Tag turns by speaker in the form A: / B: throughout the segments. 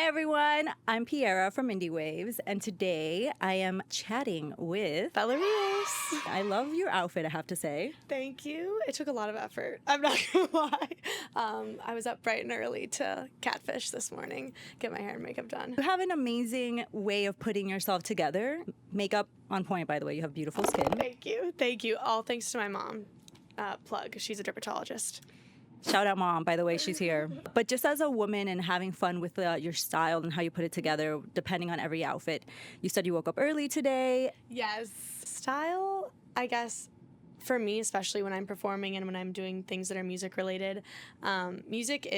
A: Hi, everyone. I'm Piera from IndieWavves, and today I am chatting with
B: Bella Rios.
A: I love your outfit, I have to say.
B: Thank you. It took a lot of effort. I'm not going to lie. I was up bright and early to catfish this morning, get my hair and makeup done.
A: You have an amazing way of putting yourself together. Makeup on point, by the way. You have beautiful skin.
B: Thank you. Thank you. All thanks to my mom. Plug. She's a dermatologist.
A: Shout out, Mom, by the way, she's here. But just as a woman and having fun with your style and how you put it together, depending on every outfit, you said you woke up early today.
B: Yes. Style, I guess, for me, especially when I'm performing and when I'm doing things that are music related, music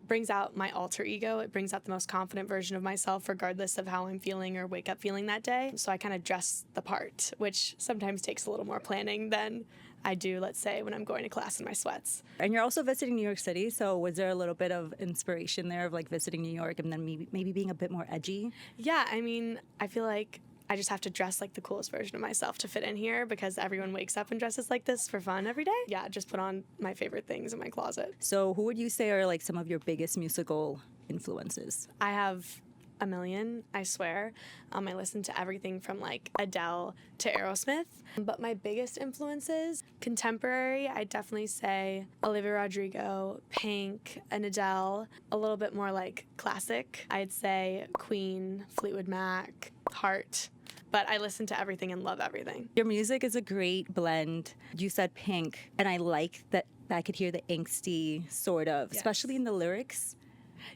B: brings out my alter ego. It brings out the most confident version of myself, regardless of how I'm feeling or wake up feeling that day. So I kind of dress the part, which sometimes takes a little more planning than I do, let's say, when I'm going to class in my sweats.
A: And you're also visiting New York City, so was there a little bit of inspiration there of like visiting New York and then maybe being a bit more edgy?
B: Yeah, I mean, I feel like I just have to dress like the coolest version of myself to fit in here because everyone wakes up and dresses like this for fun every day. Yeah, just put on my favorite things in my closet.
A: So who would you say are like some of your biggest musical influences?
B: I have a million, I swear. I listen to everything from like Adele to Aerosmith. But my biggest influences, contemporary, I'd definitely say Olivia Rodrigo, Pink, and Adele. A little bit more like classic, I'd say Queen, Fleetwood Mac, Heart. But I listen to everything and love everything.
A: Your music is a great blend. You said Pink, and I like that I could hear the angsty sort of,
B: Yes.
A: Especially in the lyrics.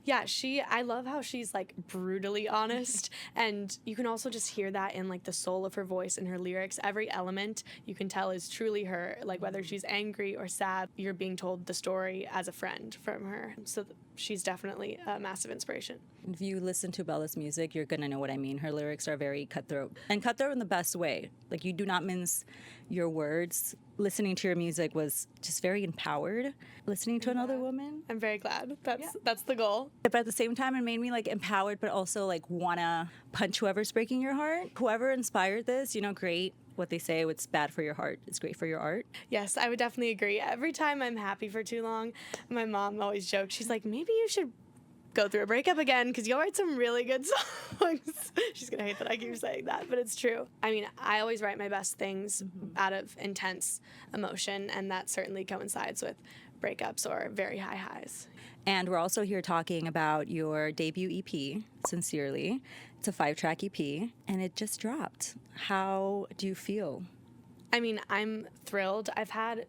B: Yeah, I love how she's like brutally honest, and you can also just hear that in like the soul of her voice and her lyrics. Every element you can tell is truly her, like whether she's angry or sad, you're being told the story as a friend from her. So she's definitely a massive inspiration.
A: If you listen to Bella's music, you're going to know what I mean. Her lyrics are very cutthroat, and cutthroat in the best way. Like, you do not mince your words. Listening to your music was just very empowered. Listening to another woman.
B: I'm very glad. That's the goal.
A: But at the same time, it made me like empowered, but also like wanna punch whoever's breaking your heart. Whoever inspired this, great. What they say, what's bad for your heart is great for your art.
B: Yes, I would definitely agree. Every time I'm happy for too long, my mom always jokes. She's like, maybe you should go through a breakup again because you'll write some really good songs. She's gonna hate that I keep saying that, but it's true. I mean, I always write my best things out of intense emotion, and that certainly coincides with breakups or very high highs.
A: And we're also here talking about your debut EP, Sincerely. It's a 5-track EP, and it just dropped. How do you feel?
B: I mean, I'm thrilled. I've had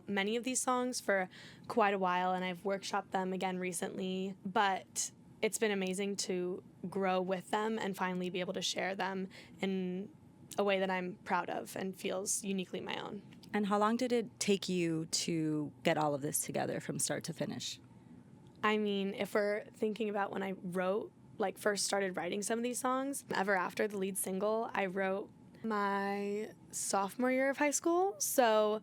B: many of these songs for quite a while, and I've workshopped them again recently, but it's been amazing to grow with them and finally be able to share them in a way that I'm proud of and feels uniquely my own.
A: And how long did it take you to get all of this together from start to finish?
B: I mean, if we're thinking about when I first started writing some of these songs, Ever After, the lead single, I wrote my sophomore year of high school, so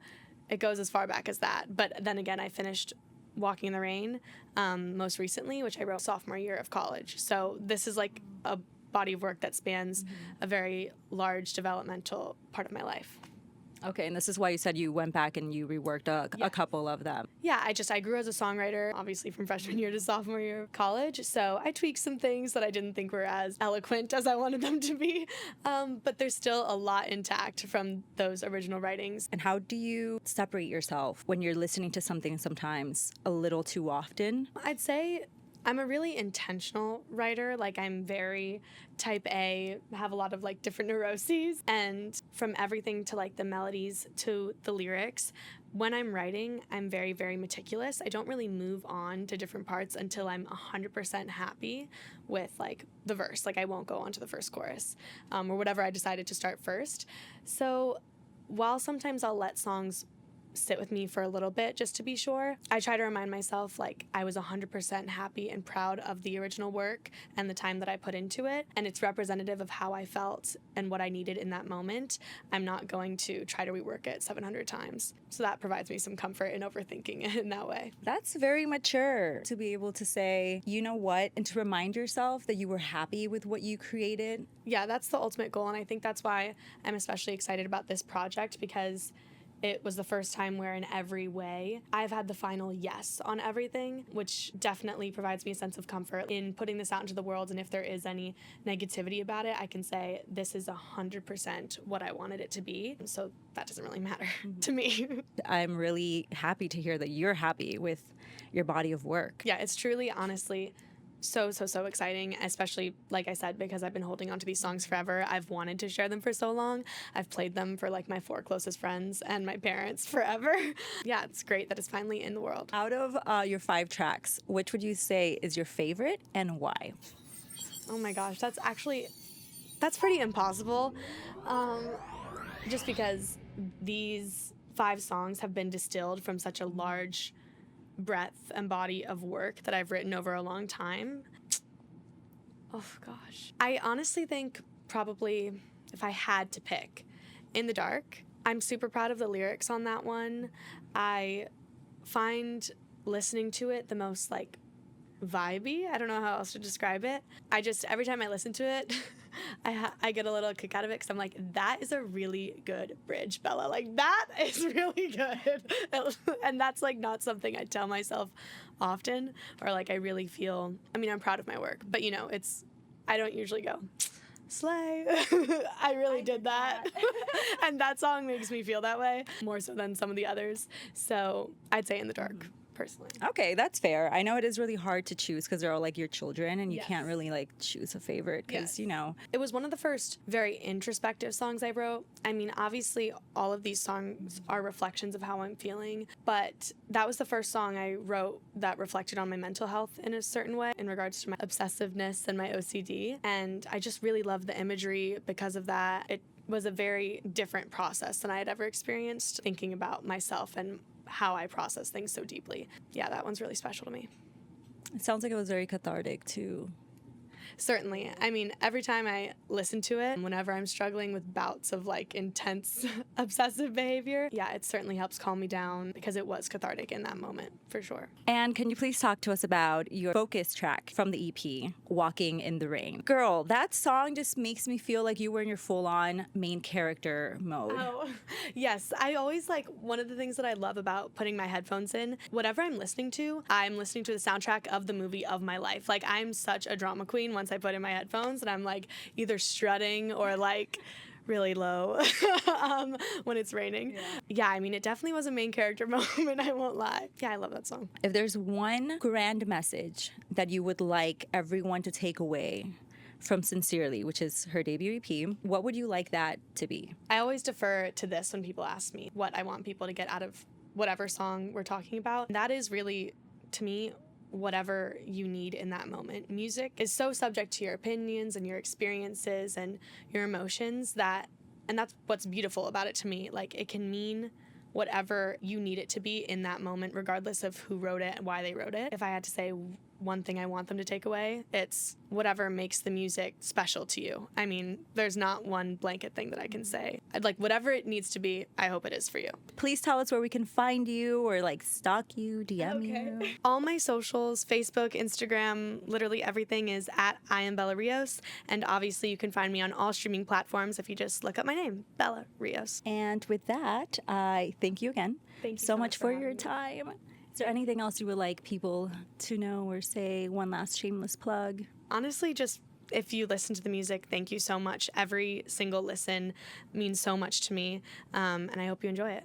B: it goes as far back as that. But then again, I finished Walking in the Rain most recently, which I wrote sophomore year of college. So this is like a body of work that spans a very large developmental part of my life.
A: Okay, and this is why you said you went back and you reworked a couple of them.
B: Yeah, I grew as a songwriter, obviously from freshman year to sophomore year of college, so I tweaked some things that I didn't think were as eloquent as I wanted them to be, but there's still a lot intact from those original writings.
A: And how do you separate yourself when you're listening to something sometimes a little too often?
B: I'd say I'm a really intentional writer. Like, I'm very type A, have a lot of like different neuroses, and from everything to like the melodies to the lyrics, when I'm writing, I'm very, very meticulous. I don't really move on to different parts until I'm 100% happy with like the verse. Like, I won't go on to the first chorus or whatever I decided to start first. So while sometimes I'll let songs sit with me for a little bit just to be sure, I try to remind myself like I was 100% happy and proud of the original work and the time that I put into it, and it's representative of how I felt and what I needed in that moment. I'm not going to try to rework it 700 times. So that provides me some comfort in overthinking it in that way.
A: That's very mature to be able to say, you know what, and to remind yourself that you were happy with what you created.
B: Yeah, that's the ultimate goal, and I think that's why I'm especially excited about this project, because it was the first time where in every way I've had the final yes on everything, which definitely provides me a sense of comfort in putting this out into the world. And if there is any negativity about it, I can say this is 100% what I wanted it to be. So that doesn't really matter to me.
A: I'm really happy to hear that you're happy with your body of work.
B: Yeah, it's truly, honestly, so exciting, especially, like I said, because I've been holding on to these songs forever. I've wanted to share them for so long. I've played them for like my 4 closest friends and my parents forever. Yeah, it's great that it's finally in the world.
A: Out of your 5 tracks, which would you say is your favorite and why?
B: Oh my gosh, that's pretty impossible. Just because these 5 songs have been distilled from such a large breadth and body of work that I've written over a long time. Oh gosh. I honestly think probably if I had to pick, In the Dark. I'm super proud of the lyrics on that one. I find listening to it the most like vibey. I don't know how else to describe it. Every time I listen to it, I get a little kick out of it because I'm like, that is a really good bridge, Bella. Like, that is really good. And that's like not something I tell myself often, or like I really feel, I mean, I'm proud of my work, but I don't usually go, slay. I really did that. And that song makes me feel that way more so than some of the others. So I'd say In the Dark. Personally.
A: Okay, that's fair. I know it is really hard to choose because they're all like your children and you
B: Yes.
A: can't really like choose a favorite because,
B: Yes. It was one of the first very introspective songs I wrote. I mean, obviously, all of these songs are reflections of how I'm feeling, but that was the first song I wrote that reflected on my mental health in a certain way in regards to my obsessiveness and my OCD. And I just really love the imagery because of that. It was a very different process than I had ever experienced thinking about myself and how I process things so deeply. Yeah, that one's really special to me.
A: It sounds like it was very cathartic too.
B: Certainly. I mean, every time I listen to it, whenever I'm struggling with bouts of like intense obsessive behavior, yeah, it certainly helps calm me down because it was cathartic in that moment, for sure.
A: And can you please talk to us about your focus track from the EP, Walking in the Rain? Girl, that song just makes me feel like you were in your full-on main character mode.
B: Oh, yes. I always like, one of the things that I love about putting my headphones in, whatever I'm listening to the soundtrack of the movie of my life. Like, I'm such a drama queen once I put in my headphones and I'm like either strutting or like really low when it's raining. Yeah, I mean, it definitely was a main character moment, I won't lie. Yeah, I love that song.
A: If there's one grand message that you would like everyone to take away from Sincerely, which is her debut EP, what would you like that to be?
B: I always defer to this when people ask me what I want people to get out of whatever song we're talking about. That is really, to me, whatever you need in that moment. Music is so subject to your opinions and your experiences and your emotions and that's what's beautiful about it to me. Like, it can mean whatever you need it to be in that moment, regardless of who wrote it and why they wrote it. If I had to say one thing I want them to take away, it's whatever makes the music special to you. I mean, there's not one blanket thing that I can say. I'd like whatever it needs to be, I hope it is for you.
A: Please tell us where we can find you or like stalk you, DM you.
B: All my socials, Facebook, Instagram, literally everything is at I am Bella Rios. And obviously you can find me on all streaming platforms if you just look up my name, Bella Rios.
A: And with that, I thank you again.
B: Thank you
A: so much for
B: having
A: your
B: me.
A: time. Is there anything else you would like people to know or say? One last shameless plug?
B: Honestly, just if you listen to the music, thank you so much. Every single listen means so much to me, and I hope you enjoy it.